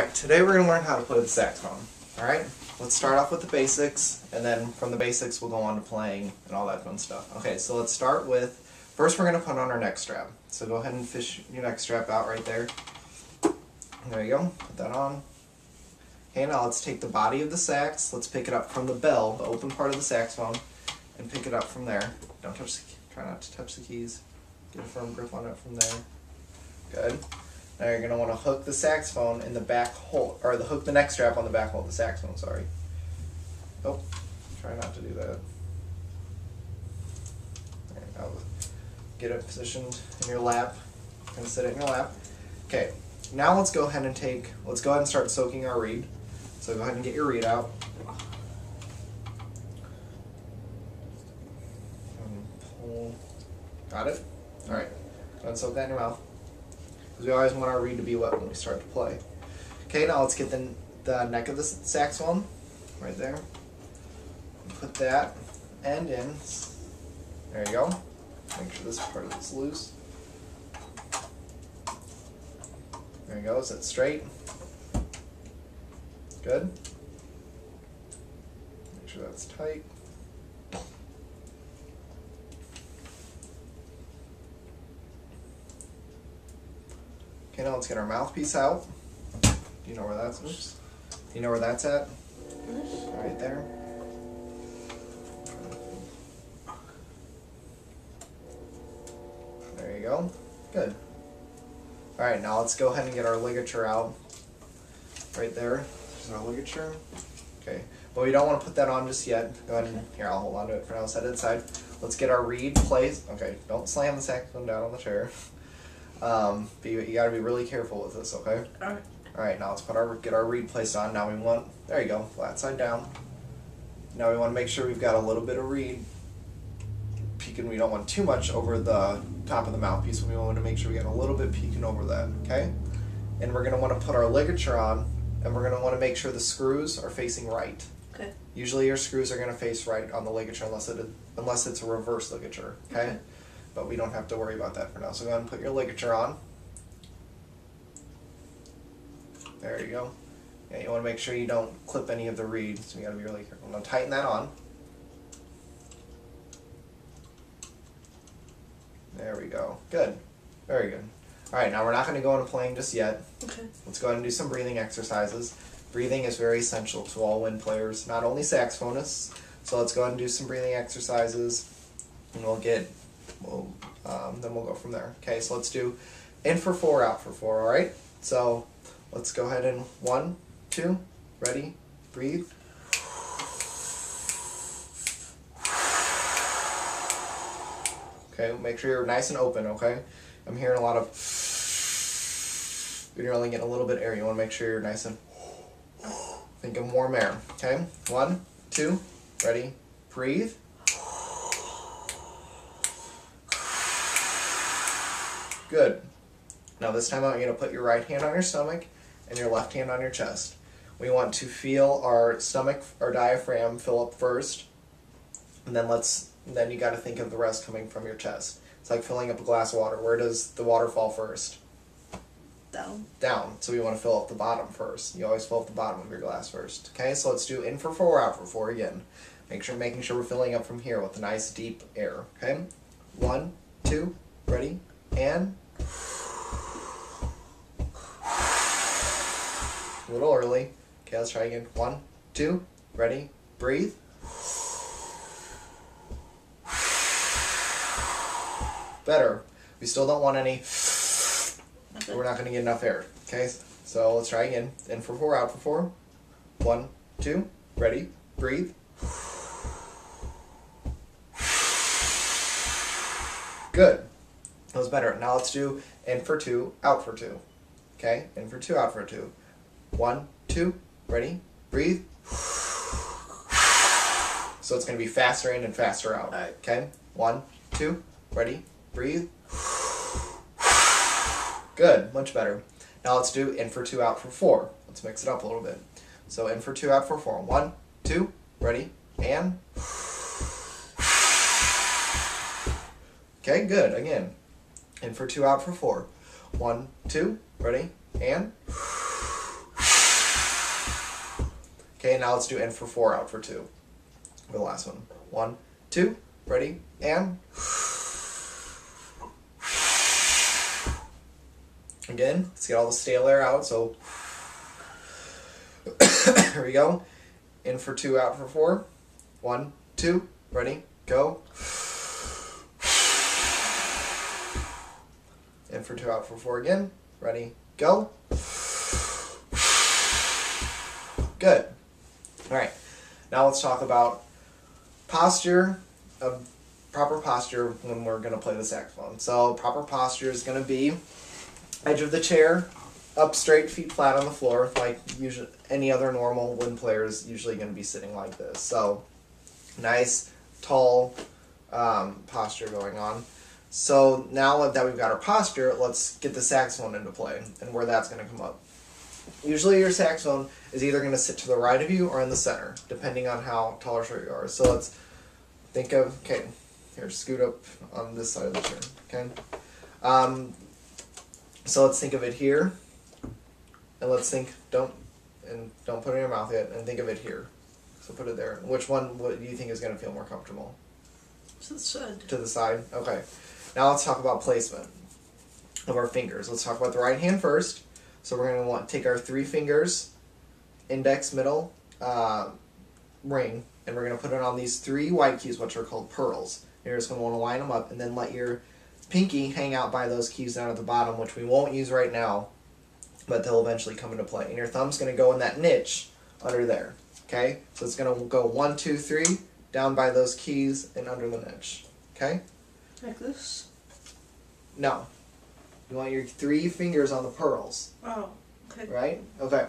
Alright, today we're going to learn how to play the saxophone. Alright, let's start off with the basics, and then from the basics we'll go on to playing and all that fun stuff. Okay, so let's start with, first we're going to put on our neck strap. So go ahead and fish your neck strap out right there. There you go, put that on. Okay, now let's take the body of the sax, let's pick it up from the bell, the open part of the saxophone, and pick it up from there. Don't touch the, try not to touch the keys. Get a firm grip on it from there. Good. Now you're going to want to hook the saxophone in the back hole, or hook the neck strap on the back hole of the saxophone, sorry. Oh, try not to do that. There, now get it positioned in your lap. You're going to sit it in your lap. Okay, now let's go ahead and start soaking our reed. So go ahead and get your reed out. Pull. Got it? Alright, go ahead and soak that in your mouth. Because we always want our reed to be wet when we start to play. Okay, now let's get the neck of the saxophone right there. Put that end in. There you go. Make sure this part is loose. There you go. Is it straight? Good. Make sure that's tight. Okay, now let's get our mouthpiece out. Do you know where that's? Oops. Do you know where that's at? Right there. There you go. Good. All right, now let's go ahead and get our ligature out. Right there. There's our ligature. Okay, but we don't want to put that on just yet. Go ahead and here. I'll hold on to it for now. Set it aside. Let's get our reed placed. Okay, don't slam the saxophone down on the chair. But you got to be really careful with this, okay? Alright. Alright, now let's get our reed placed on. Now we want, there you go, flat side down. Now we want to make sure we've got a little bit of reed peeking. We don't want too much over the top of the mouthpiece. We want to make sure we get a little bit peeking over that, okay? And we're going to want to put our ligature on, and we're going to want to make sure the screws are facing right. Okay. Usually your screws are going to face right on the ligature unless it's a reverse ligature, okay? But we don't have to worry about that for now. So go ahead and put your ligature on. There you go. Yeah, you want to make sure you don't clip any of the reeds, so you got to be really careful. Now tighten that on. There we go. Good. Very good. Alright, now we're not going to go into playing just yet. Okay. Let's go ahead and do some breathing exercises. Breathing is very essential to all wind players, not only saxophonists. So let's go ahead and do some breathing exercises, and then we'll go from there. Okay, so let's do in for 4, out for 4, alright? So let's go ahead and 1, 2, ready, breathe. Okay, make sure you're nice and open, okay? I'm hearing a lot of, you're only getting a little bit of air. You want to make sure you're nice and, think of warm air, okay? 1, 2, ready, breathe. Good. Now this time out, you're going to put your right hand on your stomach and your left hand on your chest. We want to feel our stomach, our diaphragm fill up first, and then you got to think of the rest coming from your chest. It's like filling up a glass of water. Where does the water fall first? Down. Down. So we want to fill up the bottom first. You always fill up the bottom of your glass first. Okay, so let's do in for 4, out for 4 again. Making sure we're filling up from here with a nice deep air. Okay? 1, 2, ready, and a little early. Okay, let's try again. 1, 2, ready, breathe. Better. We still don't want any. We're not going to get enough air. Okay, so let's try again. In for 4, out for 4. 1, 2, ready, breathe. Good. That was better. Now let's do in for 2, out for 2. Okay, in for 2, out for 2. 1, 2, ready, breathe. So it's going to be faster in and faster out. Okay, 1, 2, ready, breathe. Good, much better. Now let's do in for 2, out for 4. Let's mix it up a little bit. So in for 2, out for 4. 1, 2, ready, and. Okay, good. Again. In for 2, out for 4. 1, 2, ready, and Okay, now let's do in for 4, out for 2. For the last one. 1, 2, ready, and again, let's get all the stale air out, so here we go. In for 2, out for 4. 1, 2, ready, go. In for 2, out for 4 again. Ready, go. Good. Alright, now let's talk about posture, proper posture when we're going to play the saxophone. So proper posture is going to be edge of the chair, up straight, feet flat on the floor, like usually any other normal wind player is usually going to be sitting like this. So nice, tall posture going on. So now that we've got our posture, let's get the saxophone into play and where that's going to come up. Usually your saxophone is either going to sit to the right of you or in the center, depending on how tall or short you are. So let's think of, okay, here, scoot up on this side of the chair, okay? So let's think of it here, and let's think, don't put it in your mouth yet, and think of it here. So put it there. Which one do you think is going to feel more comfortable? To the side. To the side? Okay. Now let's talk about placement of our fingers. Let's talk about the right hand first. So we're going to want to take our 3 fingers, index, middle, ring, and we're going to put it on these 3 white keys, which are called pearls. You're just going to want to line them up and then let your pinky hang out by those keys down at the bottom, which we won't use right now, but they'll eventually come into play. And your thumb's going to go in that niche under there. Okay? So it's going to go 1, 2, 3, down by those keys and under the niche. Okay? Like this? No. You want your 3 fingers on the pearls. Oh, okay. Right? Okay.